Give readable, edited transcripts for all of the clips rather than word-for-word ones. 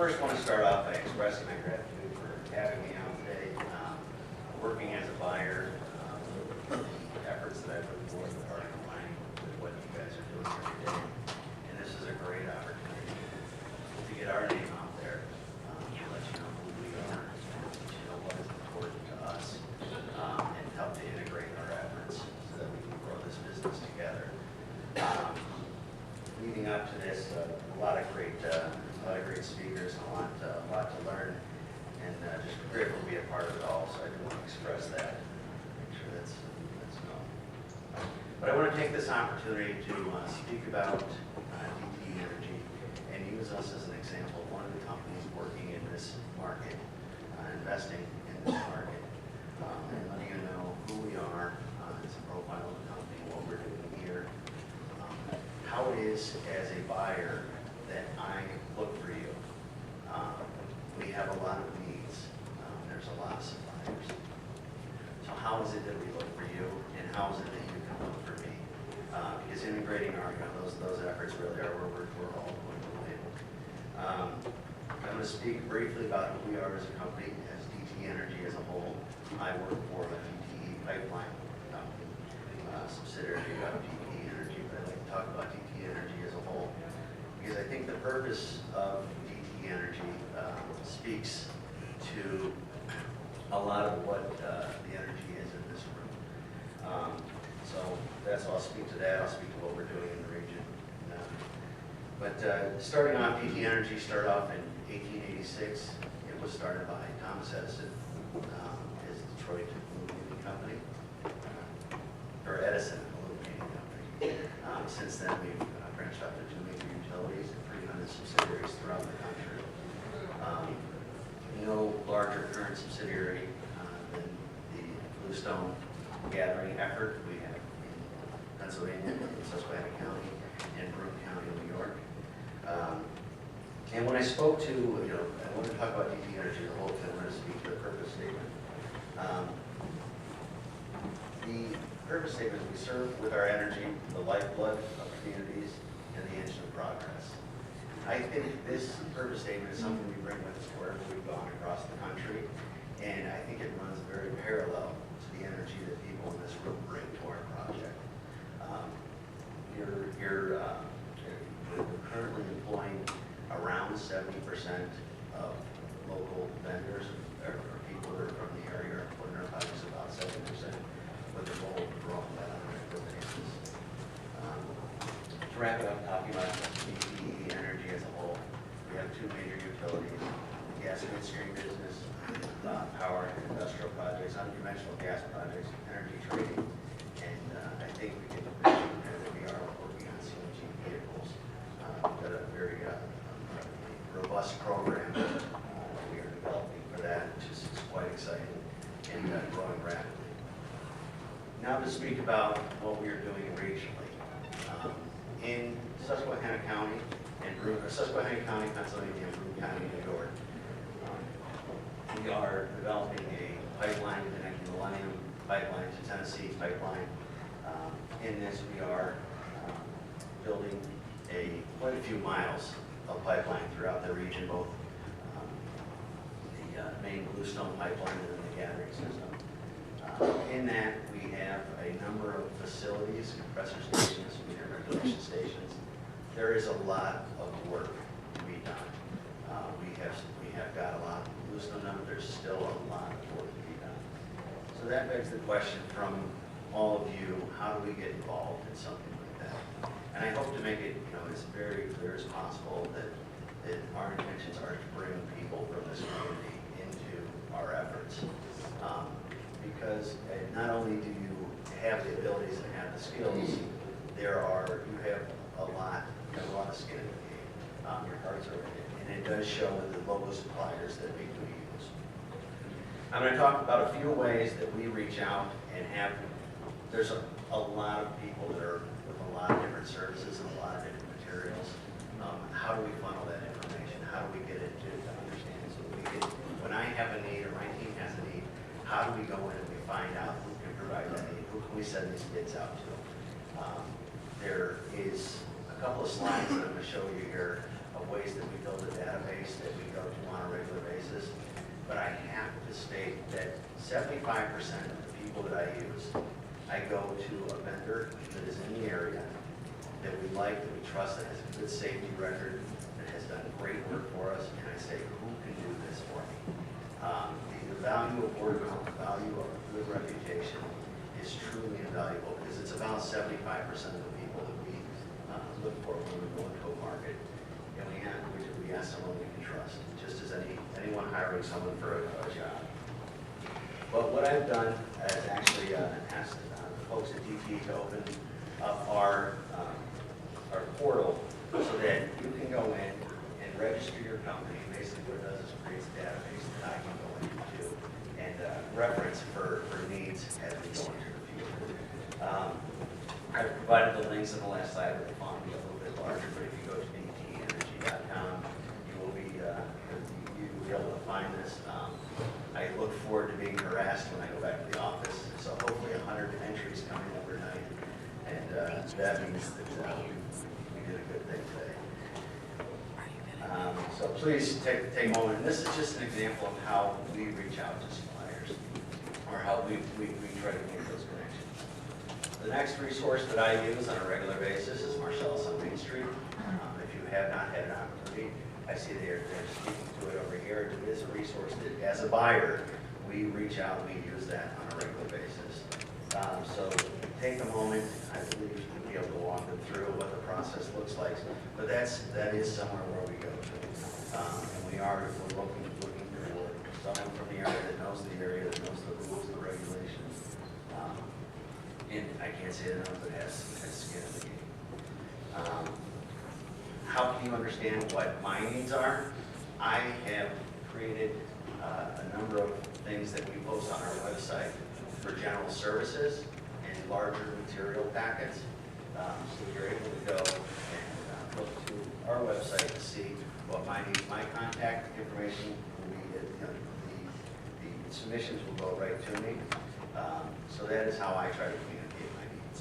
first want to start off by expressing my gratitude for having me out today. Working as a buyer, the efforts that I put forth are in line with what you guys are doing every day. And this is a great opportunity to get our name out there, to let you know who we are, let you know what is important to us, and help to integrate our efforts so that we can grow this business together. Leading up to this, a lot of great speakers and a lot to learn, and just grateful to be a part of it all. So I do want to express that, make sure that's known. But I want to take this opportunity to speak about DTE Energy and use us as an example of one of the companies working in this market, investing in this market, and letting you know who we are. It's a profile of the company, what we're doing here, how it is as a buyer that I look for you. We have a lot of needs. There's a lot of suppliers. So how is it that we look for you, and how is it that you can look for me? Because integrating our, those efforts really are where we're all going to win. I'm going to speak briefly about who we are as a company, as DTE Energy as a whole. I work for a DTE pipeline company, subsidiary of DTE Energy, but I'd like to talk about DTE Energy as a whole, because I think the purpose of DTE Energy speaks to a lot of what the energy is in this room. So that's I'll speak to that. I'll speak to what we're doing in the region. But starting off, DTE Energy started off in 1886. It was started by Thomas Edison, his Detroit illuminating company, or Edison illuminating company. Since then, we've branched out to 2 major utilities and 300 subsidiaries throughout the country. No larger current subsidiary than the Bluestone gathering effort we have in Pennsylvania, in Susquehanna County, and Broome County, New York. And when I spoke to, I want to talk about DTE Energy as a whole, because I want to speak to the purpose statement. The purpose statement is we serve with our energy the lifeblood of communities and the engine of progress. I think this purpose statement is something we bring with us wherever we've gone across the country, and I think it runs very parallel to the energy that people in this room bring to our project. You're currently employing around 70% of local vendors or people that are from the area are putting our projects about 70%, with the goal of growing that on a regular basis. To wrap it up, talking about DTE Energy as a whole, we have 2 major utilities: the gas midstream business, power and industrial projects, unconventional gas projects, energy trading, and I think we get the picture that we are working on CNG vehicles. We've got a very robust program that we are developing for that, which is quite exciting and growing rapidly. Now to speak about what we are doing regionally. In Susquehanna County, Susquehanna County, Pennsylvania, and Broome County, New York, we are developing a pipeline connecting the Millennium Pipeline to Tennessee Pipeline. In this, we are building quite a few miles of pipeline throughout the region, both the main Bluestone pipeline and then the gathering system. In that, we have a number of facilities, compressor stations, meter regulation stations. There is a lot of work to be done. We have got a lot of Bluestone done, but there's still a lot of work to be done. So that begs the question from all of you: how do we get involved in something like that? And I hope to make it, as very clear as possible that our intentions are to bring people from this community into our efforts. Because not only do you have the abilities and have the skills, you have a lot of skin in the game. Your hearts are in it, and it does show with the local suppliers that we do use. I'm going to talk about a few ways that we reach out and have. There's a lot of people that are with a lot of different services and a lot of different materials. How do we funnel that information? How do we get it to understand? So when I have a need or my team has a need, how do we go in and we find out who can provide that need? Who can we send these bids out to? There is a couple of slides that I'm going to show you here of ways that we build a database that we go 75% of the people that I use, I go to a vendor that is in the area, that we like, that we trust, that has a good safety record, that has done great work for us, and I say, who can do this for me? The value of word of mouth, the value of a good reputation is truly invaluable, because it's about 75% of the people that we look for when we go into a market, and we ask someone we can trust, just as anyone hiring someone for a job. But what I've done is actually asked the folks at DTE to open up our portal so that you can go in and register your company. Basically what it does is creates a database that I can go into and reference for needs as we go into the future. I've provided the links on the last slide with the font be a little bit larger, but if you go to DTEenergy.com, you will be able to find this. I look forward to being harassed when I go back to the office, so hopefully 100 entries coming overnight, and that means that we did a good thing today. So please take a moment, and this is just an example of how we reach out to suppliers, or how we try to make those connections. The next resource that I use on a regular basis is Marcellus on Main Street. If you have not had an opportunity, I see they're speaking to it over here. It is a resource that, as a buyer, we reach out and we use that on a regular basis. So take a moment. I believe you'll be able to walk them through what the process looks like. But that is somewhere where we go to, and we're looking for someone from the area that knows the area, that knows the rules, the regulations. And I can't say it enough, but has skin in the game. How can you understand what my needs are? I have created a number of things that we post on our website for general services and larger material packets. So you're able to go and look to our website to see what my needs, my contact information will be, the submissions will go right to me. So that is how I try to communicate my needs.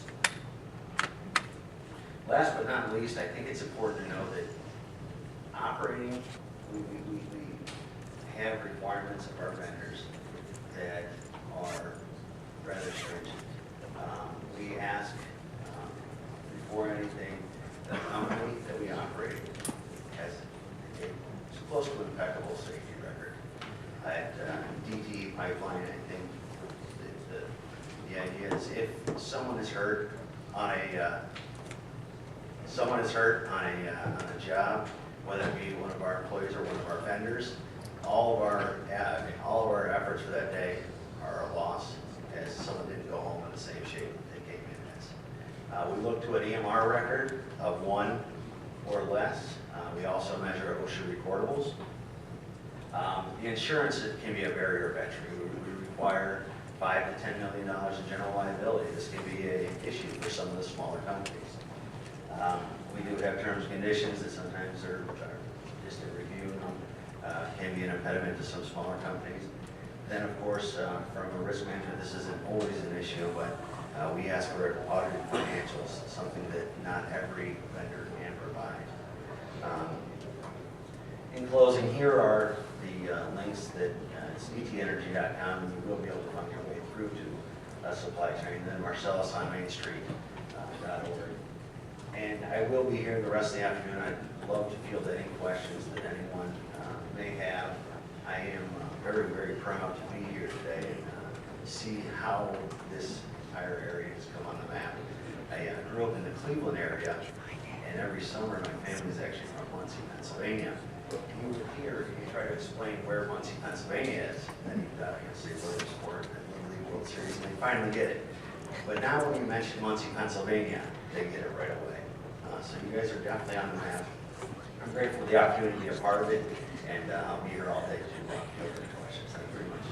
Last but not least, I think it's important to know that operating, we have requirements of our vendors that are rather stringent. We ask, before anything, the company that we operate has a close to impeccable safety record. At DTE Pipeline, I think the idea is if someone is hurt on a job, whether it be one of our employees or one of our vendors, all of our efforts for that day are a loss, as someone didn't go home in the same shape that they came in as. We look to an EMR record of 1 or less. We also measure OSHA recordables. The insurance can be a barrier of entry. We require $5 to $10 million in general liability. This can be an issue for some of the smaller companies. We do have terms and conditions that sometimes are just a review can be an impediment to some smaller companies. Then, of course, from a risk management, this isn't always an issue, but we ask for audited financials, something that not every vendor can provide. In closing, here are the links that it's DTEenergy.com, and you will be able to find your way through to supply chain, then Marcellus on Main Street.org. And I will be here the rest of the afternoon. I'd love to field any questions that anyone may have. I am very, very proud to be here today and see how this entire area has come on the map. I grew up in the Cleveland area, and every summer my family is actually from Muncie, Pennsylvania. And you would hear, if you try to explain where Muncie, Pennsylvania is, then you'd say Williamsport and the World Series, and they finally get it. But now when you mention Muncie, Pennsylvania, they get it right away. So you guys are definitely on the map. I'm grateful for the opportunity to be a part of it, and I'll be here all day to field any questions. Thank you very much.